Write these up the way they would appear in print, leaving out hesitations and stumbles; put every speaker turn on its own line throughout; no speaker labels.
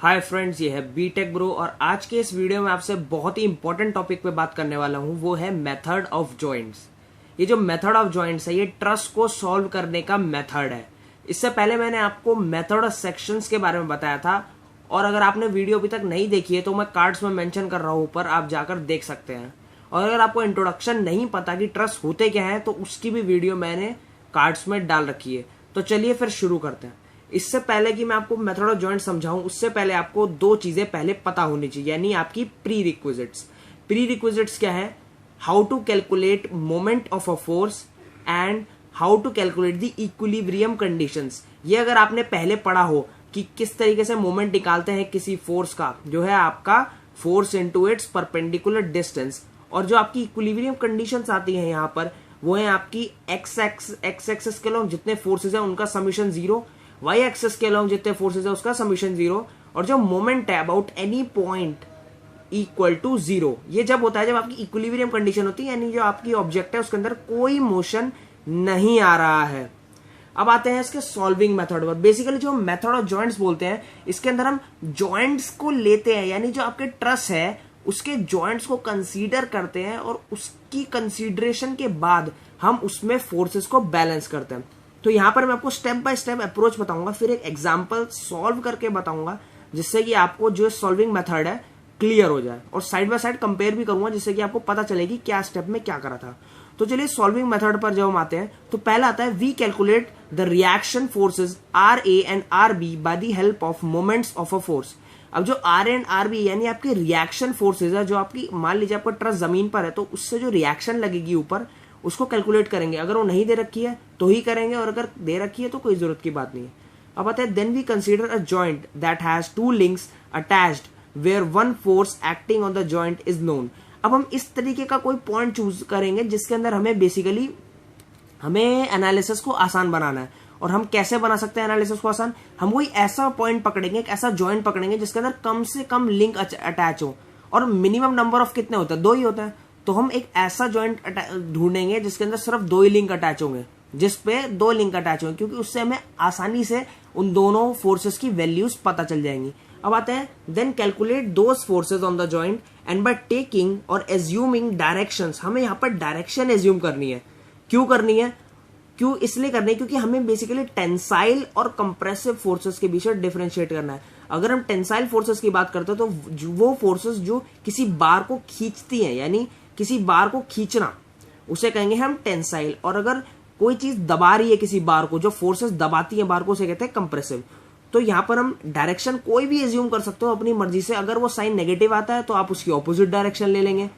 Hi friends, ये है BTech bro और आज के इस वीडियो में आपसे बहुत ही इंपॉर्टेंट टॉपिक पे बात करने वाला हूँ। वो है मेथड ऑफ जॉइंट्स। ये जो मेथड ऑफ जॉइंट्स है ये ट्रस को सॉल्व करने का मेथड है। इससे पहले मैंने आपको मेथड ऑफ सेक्शंस के बारे में बताया था और अगर आपने वीडियो अभी तक नहीं देखी है तो मैं कार्ड्स में मेंशन कर रहा हूँ, ऊपर आप जाकर देख सकते हैं। और अगर आपको इंट्रोडक्शन नहीं पता कि ट्रस होते क्या है तो उसकी भी वीडियो मैंने कार्ड्स में डाल रखी है। तो चलिए फिर शुरू करते हैं। इससे पहले कि मैं आपको मेथड ऑफ जॉइंट समझाऊं उससे पहले आपको दो चीजें पहले पता होनी चाहिए, यानी आपकी प्री रिक्विजिट्स। प्री रिक्विजिट्स क्या है? How to calculate moment of a force and how to calculate the equilibrium conditions. ये अगर आपने पहले पढ़ा हो कि किस तरीके से मोमेंट निकालते हैं किसी फोर्स का, जो है आपका force into its perpendicular distance, और जो आपकी इक्विलिब्रियम कंडीशंस आती हैं यहाँ पर वो है आपकी एक्स एक्सिस के लोग जितने फोर्सेज है उनका समीशन जीरो, वाई एक्सिस के अलॉन्ग जितने फोर्सेज है उसका समीशन जीरो, और जो मोमेंट है about any point equal to zero. ये जब होता है जब आपकी इक्विलिब्रियम कंडीशन होती है, यानी जो आपकी ऑब्जेक्ट है उसके अंदर कोई मोशन नहीं आ रहा है। अब आते हैं इसके सॉल्विंग मेथड पर। बेसिकली जो मेथड ऑफ जॉइंट्स बोलते हैं इसके अंदर हम जॉइंट्स को लेते हैं, यानी जो आपके ट्रस है उसके जॉइंट्स को कंसीडर करते हैं और उसकी कंसीडरेशन के बाद हम उसमें फोर्सेस को बैलेंस करते हैं। तो यहां पर मैं आपको स्टेप बाय स्टेप अप्रोच बताऊंगा, फिर एक एग्जांपल सॉल्व करके बताऊंगा जिससे कि आपको जो सॉल्विंग मेथड है क्लियर हो जाए, और साइड बाय साइड कंपेयर भी करूंगा जिससे कि आपको पता चलेगी क्या स्टेप में क्या करा था। तो चलिए सॉल्विंग मेथड पर जब हम आते हैं तो पहला आता है we calculate the reaction forces R A and R B by the help of moments of a force. अब जो आर एंड आर बी यानी आपके रिएक्शन फोर्सेज है, जो आपकी मान लीजिए आपका ट्रस जमीन पर है तो उससे जो रिएक्शन लगेगी ऊपर उसको कैलकुलेट करेंगे। अगर वो नहीं दे रखी है तो ही करेंगे और अगर दे रखी है तो कोई जरूरत की बात नहीं है। अब आता है then we consider a joint that has two links attached where one force acting on the joint is known. अब हम इस तरीके का कोई पॉइंट चूज करेंगे जिसके अंदर हमें बेसिकली हमें एनालिसिस को आसान बनाना है। और हम कैसे बना सकते हैं एनालिसिस को आसान? हम कोई ऐसा पॉइंट पकड़ेंगे, एक ऐसा जॉइंट पकड़ेंगे जिसके अंदर कम से कम लिंक अटैच हो, और मिनिमम नंबर ऑफ कितने होते हैं? दो ही होते हैं। तो हम एक ऐसा जॉइंट ढूंढेंगे जिसके अंदर सिर्फ दो ही लिंक अटैच होंगे, जिसपे दो लिंक अटैच होंगे, क्योंकि उससे हमें आसानी से उन दोनों फोर्सेस की वैल्यूज पता चल जाएंगी। अब आते हैं then calculate those forces on the joint and by taking और एज्यूमिंग डायरेक्शंस। हमें यहाँ पर डायरेक्शन एज्यूम करनी है। क्यों करनी है? क्यों इसलिए करनी है क्योंकि हमें बेसिकली टेंसाइल और कंप्रेसिव फोर्सेस के बीच में डिफरेंशिएट करना है। अगर हम टेंसाइल फोर्सेस की बात करते हैं तो वो फोर्सेस जो किसी बार को खींचती हैं, यानी किसी बार को खींचना, उसे कहेंगे हम टेंसाइल। और अगर कोई चीज दबा रही है किसी बार को, जो फोर्सेस दबाती है बार को, उसे कहते हैं कंप्रेसिव। तो यहां पर हम डायरेक्शन कोई भी एज्यूम कर सकते हो अपनी मर्जी से। अगर वो साइन नेगेटिव आता है तो आप उसकी ऑपोजिट डायरेक्शन ले लेंगे।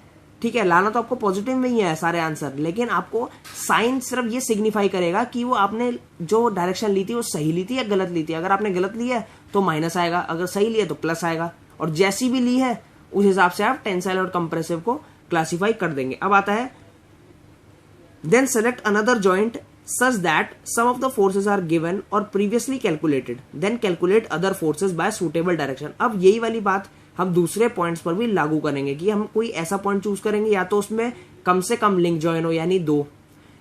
ठीक है, लाना तो आपको पॉजिटिव में ही है सारे आंसर, लेकिन आपको साइन सिर्फ ये सिग्निफाई करेगा कि वो आपने जो डायरेक्शन ली थी वो सही ली थी या गलत ली थी। अगर आपने गलत ली है तो माइनस आएगा, अगर सही ली है तो प्लस आएगा, और जैसी भी ली है उस हिसाब से आप टेंसाइल और कंप्रेसिव को क्लासिफाई कर देंगे। अब आता है then select another joint such that some of the forces are given और previously calculated, then calculate other forces by suitable direction. अब यही वाली बात हम दूसरे पॉइंट्स पर भी लागू करेंगे कि हम कोई ऐसा पॉइंट चूज करेंगे या तो उसमें कम से कम लिंक ज्वाइन हो, यानी दो,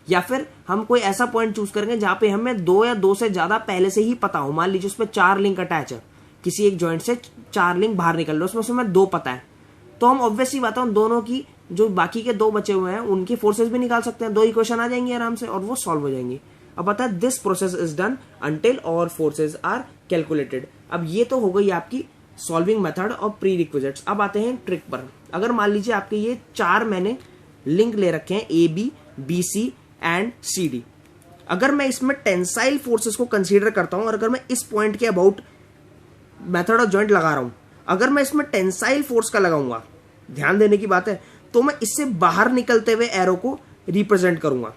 या फिर हम कोई ऐसा पॉइंट चूज करेंगे जहां पे हमें दो या दो से ज्यादा पहले से ही पता हो। मान लीजिए उसमें चार लिंक अटैच है, किसी एक जॉइंट से चार लिंक बाहर निकल रहे, उसमें हमें दो पता है, तो हम ऑब्वियसली बात है उन दोनों की जो बाकी के दो बचे हुए हैं उनकी फोर्सेस भी निकाल सकते हैं। दो इक्वेशन आ जाएंगी आराम से और वो सॉल्व हो जाएंगी। अब पता है this process is done until all forces are calculated. अब ये तो हो गई आपकी सॉल्विंग मेथड और प्री रिक्विजिट्स। अब आते हैं ट्रिक पर। अगर मान लीजिए आपके ये चार मैंने लिंक ले रखे हैं, A B, B C and C D. अगर मैं इसमें टेंसाइल फोर्सेस को कंसीडर करता हूं और अगर मैं इस पॉइंट के अबाउट मेथड ऑफ जॉइंट लगा रहा हूं, अगर मैं इसमें टेंसाइल फोर्स का लगाऊंगा, ध्यान देने की बात है, तो मैं इससे बाहर निकलते हुए एरो को रिप्रेजेंट करूंगा।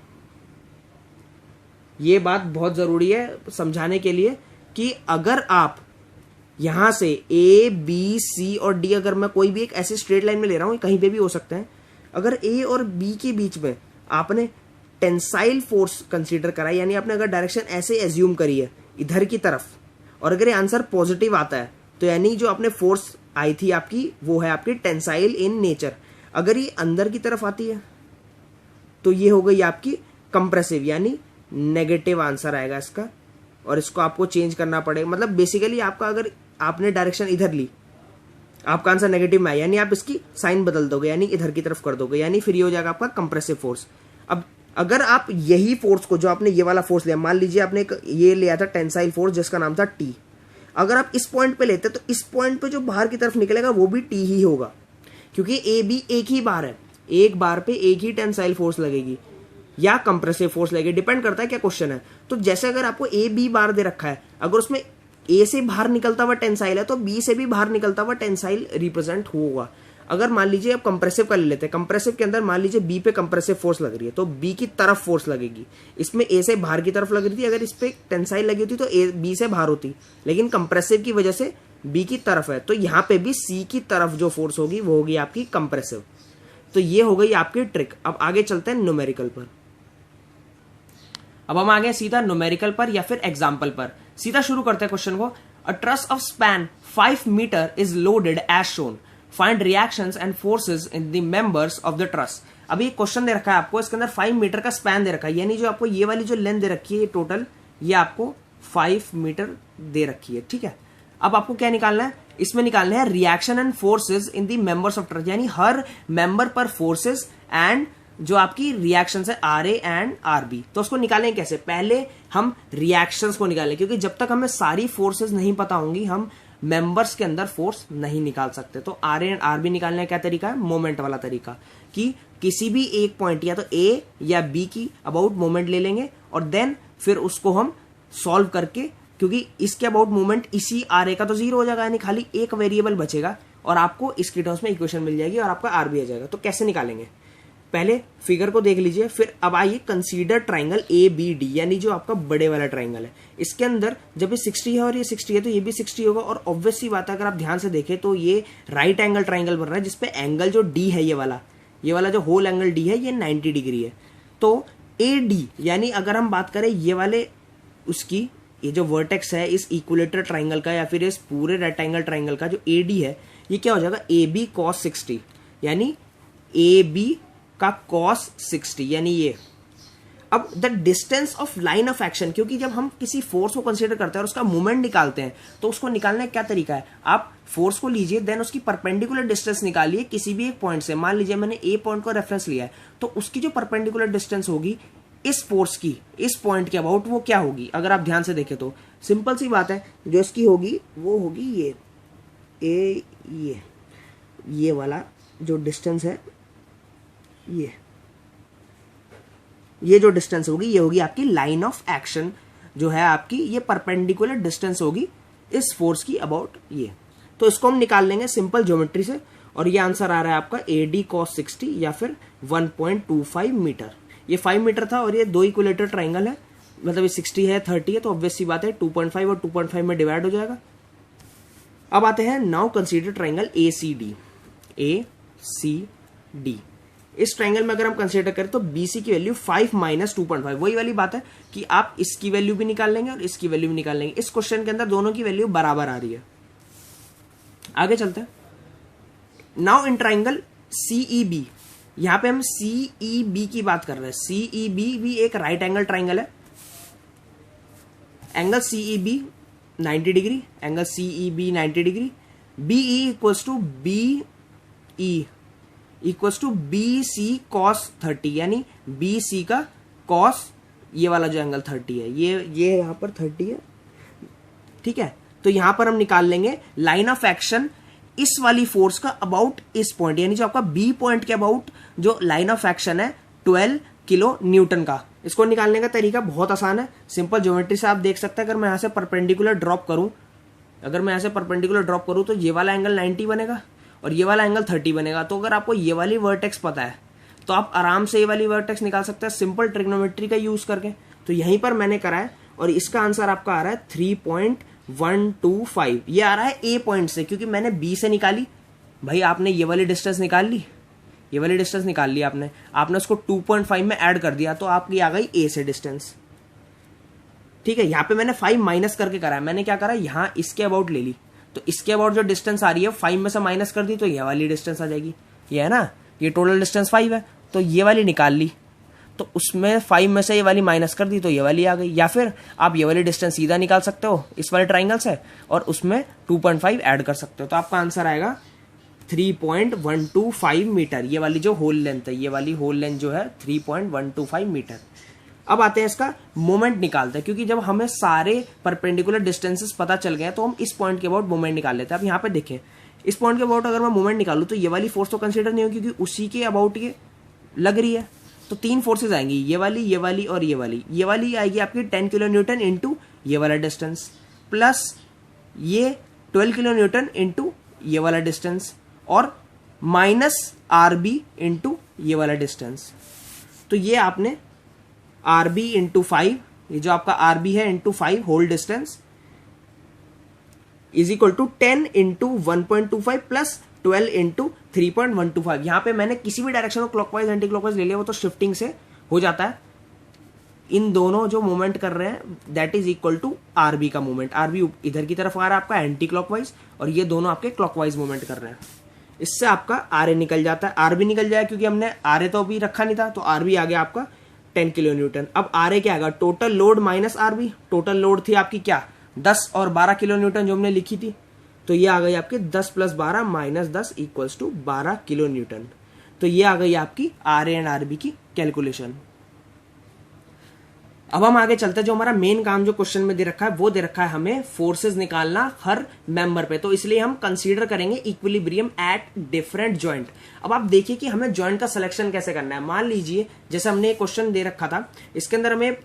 यह बात बहुत जरूरी है समझाने के लिए कि अगर आप यहां से ए बी सी और डी, अगर मैं कोई भी एक ऐसी स्ट्रेट लाइन में ले रहा हूं, कहीं पे भी हो सकते हैं, अगर ए और बी के बीच में आपने टेंसाइल फोर्स कंसीडर करा, यानी आपने अगर डायरेक्शन ऐसे एज्यूम करी है इधर की तरफ, और अगर ये आंसर पॉजिटिव आता है तो यानी जो आपने फोर्स आई थी आपकी वो है आपकी टेंसाइल इन नेचर। अगर ये अंदर की तरफ आती है तो ये हो गई आपकी कंप्रेसिव, यानी नेगेटिव आंसर आएगा इसका, और इसको आपको चेंज करना पड़ेगा। मतलब बेसिकली आपका अगर आपने डायरेक्शन इधर ली, आपका आंसर नेगेटिव में आया, यानी आप इसकी साइन बदल दोगे, यानी इधर की तरफ कर दोगे, यानी फिर ये हो जाएगा आपका कंप्रेसिव फोर्स। अब अगर आप यही फोर्स को, जो आपने ये वाला फोर्स लिया, मान लीजिए आपने ये लिया था टेंसाइल फोर्स जिसका नाम था टी, अगर आप इस पॉइंट पे लेते तो इस पॉइंट पे जो बाहर की तरफ निकलेगा वो भी टी ही होगा, क्योंकि ए बी एक ही बार है, एक बार पे एक ही टेंसाइल फोर्स लगेगी या कंप्रेसिव फोर्स लगेगी, डिपेंड करता है क्या क्वेश्चन है। तो जैसे अगर आपको ए बी बार दे रखा है, अगर उसमें ए से बाहर निकलता हुआ टेंसाइल है तो बी से भी बाहर निकलता हुआ टेंसाइल रिप्रेजेंट होगा। अगर मान लीजिए आप कंप्रेसिव का ले लेते हैं, कंप्रेसिव के अंदर मान लीजिए बी पे कंप्रेसिव फोर्स लग रही है तो बी की तरफ फोर्स लगेगी, इसमें ए से बाहर की तरफ लग रही थी, अगर इस पे टेंसाइल लगी होती तो ए बी से बाहर होती, लेकिन कंप्रेसिव की वजह से बी की तरफ है, तो यहाँ पे भी सी की तरफ जो फोर्स होगी वो होगी आपकी कंप्रेसिव। तो ये हो गई आपकी ट्रिक। अब आगे चलते हैं न्यूमेरिकल पर। अब हम आ गए सीधा न्यूमेरिकल पर या फिर एग्जाम्पल पर। सीधा शुरू करते हैं क्वेश्चन को। A truss of span 5 metre is loaded as shown, find reactions and forces in the members of the truss. अभी एक क्वेश्चन दे रखा है आपको, इसके अंदर 5 मीटर का स्पैन दे रखा है, यानी जो आपको ये वाली जो लेंथ दे रखी है टोटल, ये आपको 5 मीटर दे रखी है, ठीक है। अब आपको क्या निकालना है, इसमें निकालना है reaction and forces in the members of truss, यानी हर मेंबर पर फोर्सेस एंड जो आपकी रिएक्शंस है R A and R B. तो उसको निकालें कैसे, पहले हम रिएक्शंस को निकालें, क्योंकि जब तक हमें सारी फोर्सेस नहीं पता होंगी हम मेंबर्स के अंदर फोर्स नहीं निकाल सकते। तो R A and R B निकालने का क्या तरीका है, मोमेंट वाला तरीका, कि किसी भी एक पॉइंट या तो ए या बी की अबाउट मोमेंट ले लेंगे और देन फिर उसको हम सॉल्व करके, क्योंकि इसके अबाउट मोमेंट इसी आर ए का तो जीरो हो जाएगा, यानी खाली एक वेरिएबल बचेगा और आपको इसकी टर्म्स में इक्वेशन मिल जाएगी और आपका आर बी आ जाएगा। तो कैसे निकालेंगे, पहले फिगर को देख लीजिए, फिर अब आइए consider triangle A B D, यानी जो आपका बड़े वाला ट्राइंगल है। इसके अंदर जब ये 60 है और ये 60 है तो ये भी 60 होगा, और ऑब्वियस सी बात है अगर आप ध्यान से देखें तो ये राइट एंगल ट्राइंगल बन रहा है, जिसपे एंगल जो डी है, ये वाला जो होल एंगल डी है ये 90 डिग्री है। तो ए डी, यानी अगर हम बात करें ये वाले उसकी, ये जो वर्टेक्स है इस इक्विलेटरल ट्राइंगल का या फिर इस पूरे रेक्टेंगल ट्राइंगल का जो ए डी है, ये क्या हो जाएगा, ए बी कॉस 60, यानी ए बी का cos 60, यानी ये। अब the distance of line of action, क्योंकि जब हम किसी फोर्स को कंसीडर करते हैं और उसका मोमेंट निकालते हैं तो उसको निकालने का क्या तरीका है, आप फोर्स को लीजिए देन उसकी परपेंडिकुलर डिस्टेंस निकालिए किसी भी एक पॉइंट से। मान लीजिए मैंने ए पॉइंट को रेफरेंस लिया है तो उसकी जो परपेंडिकुलर डिस्टेंस होगी इस फोर्स की इस पॉइंट के अबाउट वो क्या होगी। अगर आप ध्यान से देखें तो सिंपल सी बात है, जो इसकी होगी वो होगी ये वाला जो डिस्टेंस है, ये जो डिस्टेंस होगी ये होगी आपकी लाइन ऑफ एक्शन जो है आपकी, ये परपेंडिकुलर डिस्टेंस होगी इस फोर्स की अबाउट ये। तो इसको हम निकाल लेंगे सिंपल ज्योमेट्री से और ये आंसर आ रहा है आपका ए डी कॉस 60 या फिर 1.25 मीटर। ये 5 मीटर था और ये दो इक्विलेटर ट्राइंगल है, मतलब ये 60 है 30 है, तो ऑब्वियस सी बात है 2.5 और 2.5 में डिवाइड हो जाएगा। अब आते हैं now consider triangle A C D. इस ट्राइंगल में अगर हम कंसीडर करें तो BC की वैल्यू 5 माइनस 2.5, वही वाली बात है कि आप इसकी वैल्यू भी निकाल लेंगे और इसकी वैल्यू भी निकाल लेंगे। इस क्वेश्चन के अंदर दोनों की वैल्यू बराबर आ रही है। आगे चलते हैं। नाउ इन ट्राइंगल CEB, यहां पे हम CEB की बात कर रहे हैं। CEB भी एक राइट एंगल ट्राइंगल है। Angle CEB 90 degree, angle CEB 90 degree. BE equals to BE equals to BC cos 30, यानी BC का cos ये वाला जो एंगल 30 है, ये यहाँ पर 30 है, ठीक है। तो यहां पर हम निकाल लेंगे लाइन ऑफ एक्शन इस वाली फोर्स का अबाउट इस पॉइंट, यानी जो आपका B पॉइंट के अबाउट जो लाइन ऑफ एक्शन है 12 किलो न्यूटन का। इसको निकालने का तरीका बहुत आसान है, सिंपल ज्योमेट्री से आप देख सकते हैं। अगर मैं यहां से परपेंडिकुलर ड्रॉप करूं, तो ये वाला एंगल 90 बनेगा और ये वाला एंगल 30 बनेगा। तो अगर आपको ये वाली वर्टेक्स पता है तो आप आराम से ये वाली वर्टेक्स निकाल सकते हैं सिंपल ट्रिग्नोमेट्री का यूज करके। तो यहीं पर मैंने करा है और इसका आंसर आपका आ रहा है 3.125। ये आ रहा है ए पॉइंट से, क्योंकि मैंने बी से निकाली। भाई आपने ये वाली डिस्टेंस निकाल ली, आपने उसको 2.5 में ऐड कर दिया तो आपकी आ गई ए से डिस्टेंस, ठीक है। यहाँ पे मैंने 5 माइनस करके करा है। मैंने क्या करा, यहाँ इसके अबाउट ले ली तो इसके अबाउट जो डिस्टेंस आ रही है 5 में से माइनस कर दी तो ये वाली डिस्टेंस आ जाएगी। ये है ना, ये टोटल डिस्टेंस 5 है तो ये वाली निकाल ली। तो उसमें 5 में से ये वाली माइनस कर दी तो ये वाली आ गई, या फिर आप ये वाली डिस्टेंस सीधा निकाल सकते हो इस वाले ट्राइंगल से और उसमें 2.5 ऐड कर सकते हो, तो आपका आंसर आएगा 3.125 मीटर। ये वाली जो होल लेंथ है, ये वाली होल लेंथ जो है 3.125 मीटर। अब आते हैं इसका मोमेंट निकालते हैं, क्योंकि जब हमें सारे परपेंडिकुलर डिस्टेंसेस पता चल गए तो हम इस पॉइंट के अबाउट मोमेंट निकाल लेते हैं। अब यहाँ पे देखें, इस पॉइंट के अबाउट अगर मैं मोमेंट निकालूं तो ये वाली फोर्स तो कंसीडर नहीं होगी, क्योंकि उसी के अबाउट ये लग रही है। तो 3 फोर्सेज आएंगी, ये वाली और ये वाली। ये वाली आएगी आपकी 10 किलो न्यूटन इंटू ये वाला डिस्टेंस, प्लस ये 12 किलो न्यूटन इंटू ये वाला डिस्टेंस, और माइनस RB इंटू ये वाला डिस्टेंस। तो ये आपने RB इंटू 5, ये जो आपका RB है into 5 whole distance is equal to 10 into 1.25 plus 12 into 3.125। यहां पे मैंने किसी भी डायरेक्शन को क्लॉकवाइज एंटी क्लॉकवाइज ले लिया, वो तो शिफ्टिंग से हो जाता है। इन दोनों जो मूवमेंट कर रहे हैं that is equal to RB का मूवमेंट। RB इधर की तरफ आ रहा है आपका एंटी क्लॉकवाइज, और ये दोनों आपके क्लॉकवाइज मूवमेंट कर रहे हैं। इससे आपका RA निकल जाता है, RB निकल जाएगा क्योंकि हमने RA तो अभी रखा नहीं था, तो RB आ गया आपका 10 किलो न्यूटन। अब RA क्या आएगा, total load minus RB। Total load थी आपकी क्या, 10 और 12 किलो न्यूटन जो हमने लिखी थी, तो ये आ गई आपकी 10 plus 12 minus 10 equals to 12 kilo newton. तो ये आ गई आपकी RA एंड RB की कैलकुलेशन। अब हम आगे चलते हैं, जो हमारा मेन काम जो क्वेश्चन में दे रखा है वो दे रखा है हमें फोर्सेस निकालना हर मेंबर पे, तो इसलिए हम कंसीडर करेंगे इक्विलिब्रियम एट डिफरेंट जॉइंट। अब आप देखिए कि हमें जॉइंट का सिलेक्शन कैसे करना है। मान लीजिए जैसे हमने एक क्वेश्चन दे रखा था, इसके अंदर हमें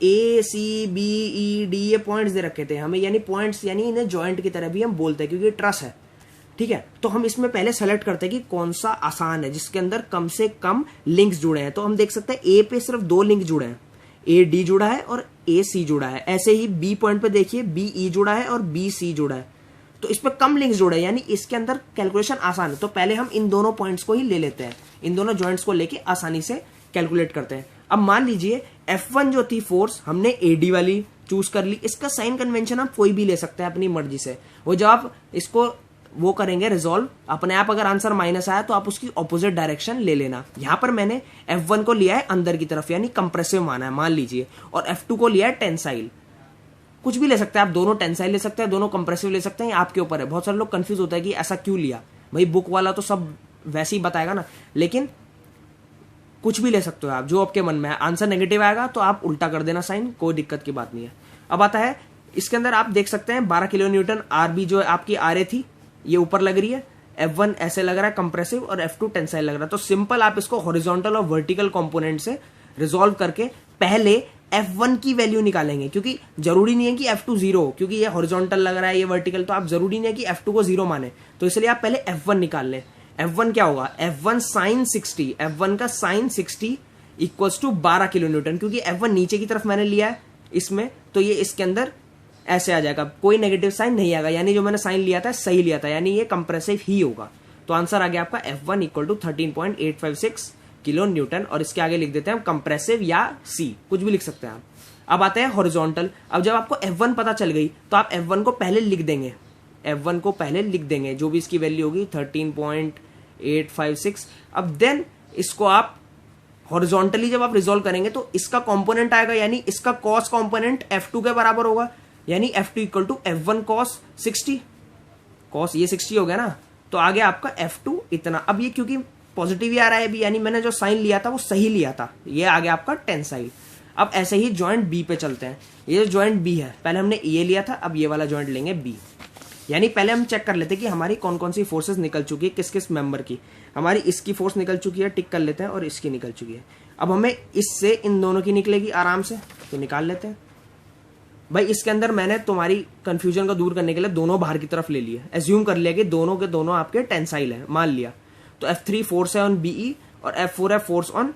ACBED ये पॉइंट्स दे रखे थे हमें, यानी पॉइंट्स, यानी इन्हें जॉइंट की तरह भी हम बोलते हैं क्योंकि ट्रस है, ठीक है। तो हम इसमें पहले सेलेक्ट करते हैं कि कौन सा आसान है जिसके अंदर कम से कम लिंक्स जुड़े हैं। तो हम देख सकते हैं A पे सिर्फ 2 लिंक जुड़े हैं, AD जुड़ा है और AC जुड़ा है। ऐसे ही B पॉइंट पे देखिए BE जुड़ा है और BC जुड़ा है, तो इस पे कम लिंक्स जुड़े हैं, यानी इसके अंदर कैलकुलेशन आसान है। तो पहले हम इन दोनों पॉइंट्स को ही ले लेते हैं, इन दोनों जॉइंट्स को लेके आसानी से कैलकुलेट करते हैं। अब मान लीजिए F1 जो थी फोर्स, हमने AD वाली चूज कर ली। इसका साइन कन्वेंशन आप कोई भी ले सकते हैं अपनी मर्जी से। वो जब आप इसको वो करेंगे रिजॉल्व, अपने आप अगर आंसर माइनस आया तो आप उसकी ऑपोजिट डायरेक्शन ले लेना। यहां पर मैंने F1 को लिया है अंदर की तरफ, यानी कंप्रेसिव माना है मान लीजिए, और F2 को लिया है टेंसाइल। कुछ भी ले सकते हैं आप, दोनों टेंसाइल ले सकते हैं, दोनों कंप्रेसिव ले सकते हैं, आपके ऊपर है। बहुत सारे लोग कंफ्यूज होता है कि ऐसा क्यों लिया, भाई बुक वाला तो सब वैसे ही बताएगा ना, लेकिन कुछ भी ले सकते हो आप, जो आपके मन में है। आंसर नेगेटिव आएगा तो आप उल्टा कर देना साइन, कोई दिक्कत की बात नहीं है। अब आता है इसके अंदर आप देख सकते हैं 12 किलो न्यूटन RB जो आपकी RA थी ये ऊपर लग रही है, F1 ऐसे लग रहा है कंप्रेसिव और F2 टेंसाइल लग रहा है। तो सिंपल आप इसको हॉरिजॉन्टल और वर्टिकल कंपोनेंट से रिजॉल्व करके पहले F1 की वैल्यू निकालेंगे, क्योंकि जरूरी नहीं है कि F2 0 हो, क्योंकि ये हॉरिजॉन्टल लग रहा है ये वर्टिकल, तो आप जरूरी नहीं है कि F2 को 0 माने, तो इसलिए आप पहले F1 निकाल लें। F1 क्या होगा, F1 sin 60, F1 का sin 60 equals to 12 kilo newton, क्योंकि F1 नीचे की तरफ मैंने लिया है इसमें, तो ये इसके अंदर ऐसे आ जाएगा, कोई नेगेटिव साइन नहीं आएगा, यानी जो मैंने साइन लिया था सही लिया था, यानी ये कंप्रेसिव ही होगा। तो आंसर आ गया आपका F1 equal to 13.856 kilo Newton, और इसके आगे लिख देते हैं हम कंप्रेसिव या C, कुछ भी लिख सकते हैं आप। अब आते हैं हॉरिजॉन्टल। अब जब आपको F1 पता चल गई तो आप F1 को पहले लिख देंगे, F1 को पहले लिख देंगे, जो भी इसकी वैल्यू होगी 13.856। अब देन इसको आप हॉरिजॉन्टली जब आप रिजॉल्व करेंगे तो इसका कंपोनेंट आएगा, यानी इसका कॉस कंपोनेंट F2 के बराबर होगा, यानी F2 equal to F1 cos 60, cos ये 60 हो गया ना, तो आ गया आपका F2 इतना। अब ये क्योंकि पॉजिटिव ही आ रहा है अभी, यानी मैंने जो साइन लिया था वो सही लिया था, ये आ गया आपका टेंसाइल। अब ऐसे ही जॉइंट B पे चलते हैं। ये जो जॉइंट B है, पहले हमने ये लिया था, अब ये वाला जॉइंट लेंगे B। यानी पहले हम चेक कर लेते हैं कि हमारी कौन कौन सी फोर्सेस निकल चुकी है, किस किस मेंबर की। हमारी इसकी फोर्स निकल चुकी है, टिक कर लेते हैं, और इसकी निकल चुकी है। अब हमें इससे इन दोनों की निकलेगी आराम से, तो निकाल लेते हैं। भाई इसके अंदर मैंने तुम्हारी कंफ्यूजन को दूर करने के लिए दोनों बाहर की तरफ ले लिए, एज्यूम कर लिया कि दोनों के दोनों आपके टेंसाइल है, मान लिया। तो F3 फोर्स है ऑन BE और F4 है फोर्स ऑन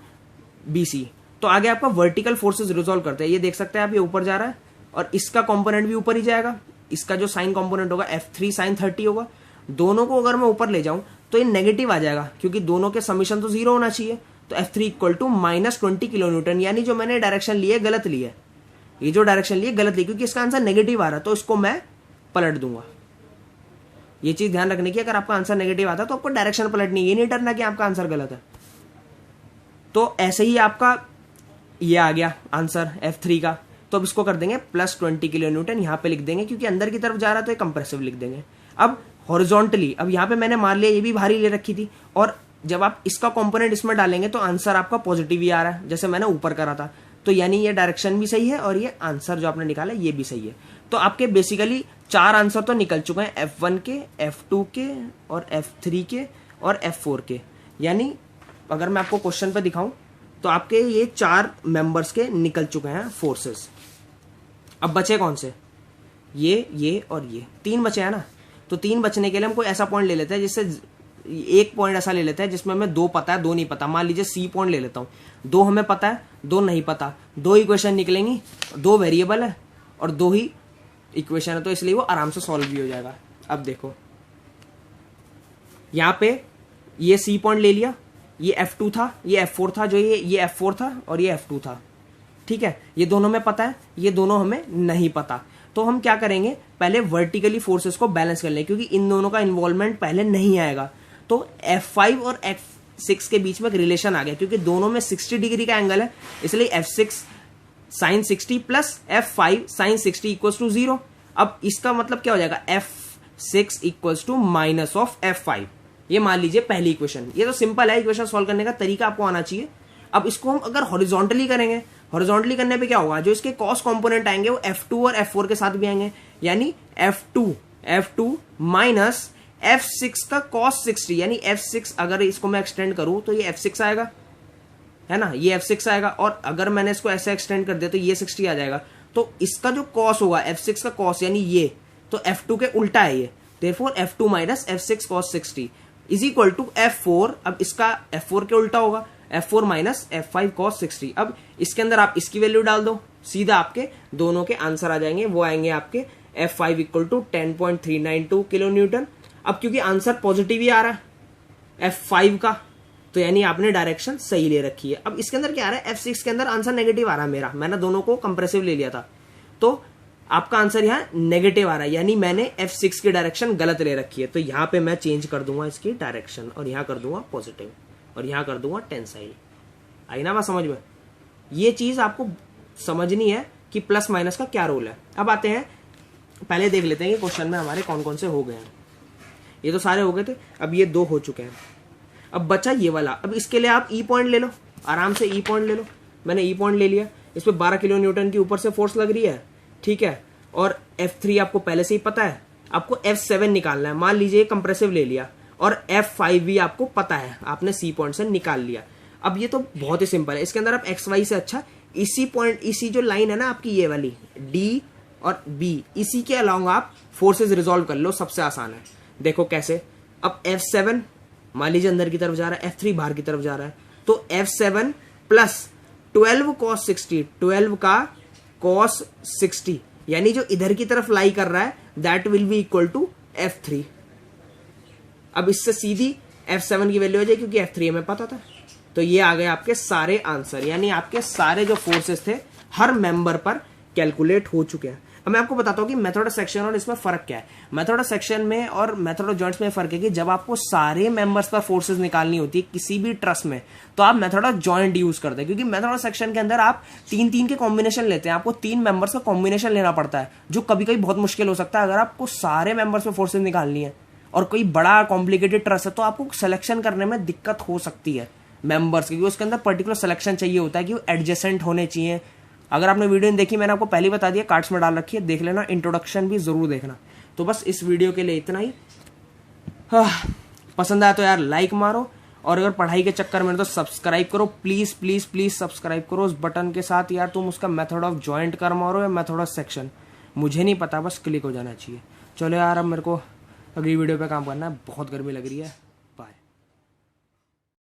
BC। तो आगे आपका वर्टिकल फोर्सेस रिजॉल्व करते हैं। ये देख सकते हैं आप, ये ऊपर जा रहा है और इसका कंपोनेंट भी ऊपर ही जाएगा। इसका जो साइन कंपोनेंट होगा F3 sin 30 होगा। दोनों को अगर मैं ऊपर ले जाऊं तो ये नेगेटिव आ जाएगा, क्योंकि दोनों के समीशन तो 0 होना चाहिए। तो F3 equal to -20 kilo Newton, यानी जो मैंने डायरेक्शन ली है गलत ली है, ये जो डायरेक्शन ली है गलत ली, क्योंकि इसका आंसर नेगेटिव आ रहा है, तो इसको मैं पलट दूंगा। ये चीज ध्यान रखने की, अगर आपका आंसर नेगेटिव आता है तो आपको डायरेक्शन पलटनी, ये नहीं डरना कि आपका आंसर गलत है। तो ऐसे ही आपका ये आ गया आंसर F3 का। तो अब इसको कर देंगे +20 किलो न्यूटन, यहाँ पे लिख देंगे क्योंकि अंदर की तरफ जा रहा है तो ये कंप्रेसिव लिख देंगे। अब हॉरिजॉन्टली, अब यहाँ पे मैंने मान लिया ये भी भारी ले रखी थी, और जब आप इसका कंपोनेंट इसमें डालेंगे तो आंसर आपका पॉजिटिव ही आ रहा है, जैसे मैंने ऊपर करा था। तो यानी ये डायरेक्शन भी सही है और ये आंसर जो आपने निकाला ये भी सही है। तो आपके बेसिकली 4 आंसर तो निकल चुके हैं, F1 के, F2 के और F3 के और F4 के। यानी अगर मैं आपको क्वेश्चन पे दिखाऊं तो आपके ये 4 मेंबर्स के निकल चुके हैं फोर्सेस। अब बचे कौन से? ये और ये 3 बचे हैं ना। तो 3 बचने के लिए हम कोई ऐसा पॉइंट ले लेते हैं जिससे, एक पॉइंट ऐसा ले लेते हैं जिसमें हमें 2 पता है 2 नहीं पता। मान लीजिए C पॉइंट ले लेता हूँ, 2 हमें पता है 2 नहीं पता, 2 इक्वेशन निकलेंगी, 2 वेरिएबल है और 2 ही इक्वेशन है, तो इसलिए वो आराम से सॉल्व भी हो जाएगा। अब देखो यहाँ पे ये C पॉइंट ले लिया, ये F2 था, ये F4 था, जो ये F4 था और ये F2 था, ठीक है। ये दोनों में पता है, ये दोनों हमें नहीं पता। तो हम क्या करेंगे, पहले वर्टिकली फोर्सेस को बैलेंस कर लें, क्योंकि इन दोनों का इन्वॉल्वमेंट पहले नहीं आएगा। तो F5 और F6 के बीच में एक रिलेशन आ गया, क्योंकि दोनों में 60 डिग्री का एंगल है, इसलिए F6 sin 60 plus F5 sin 60 equals to 0। अब इसका मतलब क्या हो जाएगा, F6 equals to minus of F5। ये मान लीजिए पहली इक्वेशन। ये तो सिंपल है, इक्वेशन सॉल्व करने का तरीका आपको आना चाहिए। अब इसको हम अगर हॉरिजॉन्टली करेंगे, हॉरिजॉन्टली करने पे क्या होगा, जो इसके कॉस कंपोनेंट आएंगे वो F2 और F4 के साथ भी आएंगे, यानी F2 माइनस F6 का cos 60, यानी F6 अगर इसको मैं एक्सटेंड करूं तो ये F6 आएगा, है ना, ये F6 आएगा। और अगर मैंने इसको ऐसे एक्सटेंड कर दिया तो ये 60 आ जाएगा। तो इसका जो cos होगा F6 का cos, यानी ये, तो F2 के उल्टा है ये, therefore F2 minus F6 cos 60 is equal to F4। अब इसका F4 के उल्टा होगा, F4 माइनस F5 cos 60। अब इसके अंदर आप इसकी वैल्यू डाल दो, सीधा आपके दोनों के आंसर आ जाएंगे। वो आएंगे आपके F5 equal to 10.392 kilo Newton. अब क्योंकि आंसर पॉजिटिव ही आ रहा है F5 का, तो यानी आपने डायरेक्शन सही ले रखी है। अब इसके अंदर क्या आ रहा है, F6 के अंदर आंसर नेगेटिव आ रहा है मेरा, मैंने दोनों को कंप्रेसिव ले लिया था, तो आपका आंसर यहाँ नेगेटिव आ रहा है, यानी मैंने F6 की डायरेक्शन गलत ले रखी है। तो यहाँ पे मैं चेंज कर दूंगा इसकी डायरेक्शन, और यहाँ कर दूंगा पॉजिटिव, और यहाँ कर दूंगा टेंसाइल। आई ना बात समझ में? ये चीज आपको समझनी है कि प्लस माइनस का क्या रोल है। अब आते हैं, पहले देख लेते हैं कि क्वेश्चन में हमारे कौन कौन से हो गए हैं। ये तो सारे हो गए थे, अब ये 2 हो चुके हैं। अब बचा ये वाला। अब इसके लिए आप E पॉइंट ले लो, आराम से E पॉइंट ले लो। मैंने E पॉइंट ले लिया, इस पर 12 किलो न्यूटन की ऊपर से फोर्स लग रही है, ठीक है। और F3 आपको पहले से ही पता है, आपको F7 निकालना है। मान लीजिए कंप्रेसिव ले लिया, और F5 भी आपको पता है, आपने C पॉइंट से निकाल लिया। अब ये तो बहुत ही सिंपल है, इसके अंदर आप XY से अच्छा इसी पॉइंट, इसी जो लाइन है ना आपकी ये वाली D और B, इसी के अलावा आप फोर्सेस रिजॉल्व कर लो, सबसे आसान है। देखो कैसे, अब F7 मान लीजिए अंदर की तरफ जा रहा है, F3 बाहर की तरफ जा रहा है, तो F7 प्लस 12 cos 60, 12 का cos 60, यानी जो इधर की तरफ लाई कर रहा है, that will be equal to F3। अब इससे सीधी F7 की वैल्यू हो जाए, क्योंकि F3 हमें पता था। तो ये आ गए आपके सारे आंसर, यानी आपके सारे जो फोर्सेस थे हर मेंबर पर कैलकुलेट हो चुके हैं। अब मैं आपको बताता हूँ कि मेथड ऑफ सेक्शन और इसमें फर्क क्या है। मेथड ऑफ सेक्शन में और मेथड ऑफ जॉइंट्स में फर्क है कि जब आपको सारे मेंबर्स पर फोर्सेस निकालनी होती है किसी भी ट्रस में, तो आप मेथड ऑफ जॉइंट यूज करते हैं, क्योंकि मेथड ऑफ सेक्शन के अंदर आप 3-3 के कॉम्बिनेशन लेते हैं। आपको 3 मेंबर्स का कॉम्बिनेशन लेना पड़ता है, जो कभी कभी बहुत मुश्किल हो सकता है। अगर आपको सारे मेंबर्स पर फोर्सेज निकालनी है और कोई बड़ा कॉम्प्लिकेटेड ट्रस है, तो आपको सिलेक्शन करने में दिक्कत हो सकती है मेंबर्स, क्योंकि उसके अंदर पर्टिकुलर सिलेक्शन चाहिए होता है कि वो एडजेसेंट होने चाहिए। अगर आपने वीडियो नहीं देखी, मैंने आपको पहले बता दिया, कार्ड्स में डाल रखी है, देख लेना। इंट्रोडक्शन भी जरूर देखना। तो बस इस वीडियो के लिए इतना ही। पसंद आया तो यार लाइक मारो, और अगर पढ़ाई के चक्कर में तो सब्सक्राइब करो, प्लीज प्लीज प्लीज सब्सक्राइब करो उस बटन के साथ। यार तुम उसका मेथड ऑफ जॉइंट कर मारो या मेथड ऑफ सेक्शन, मुझे नहीं पता, बस क्लिक हो जाना चाहिए। चलो यार, अब मेरे को अगली वीडियो पे काम करना है, बहुत गर्मी लग रही है।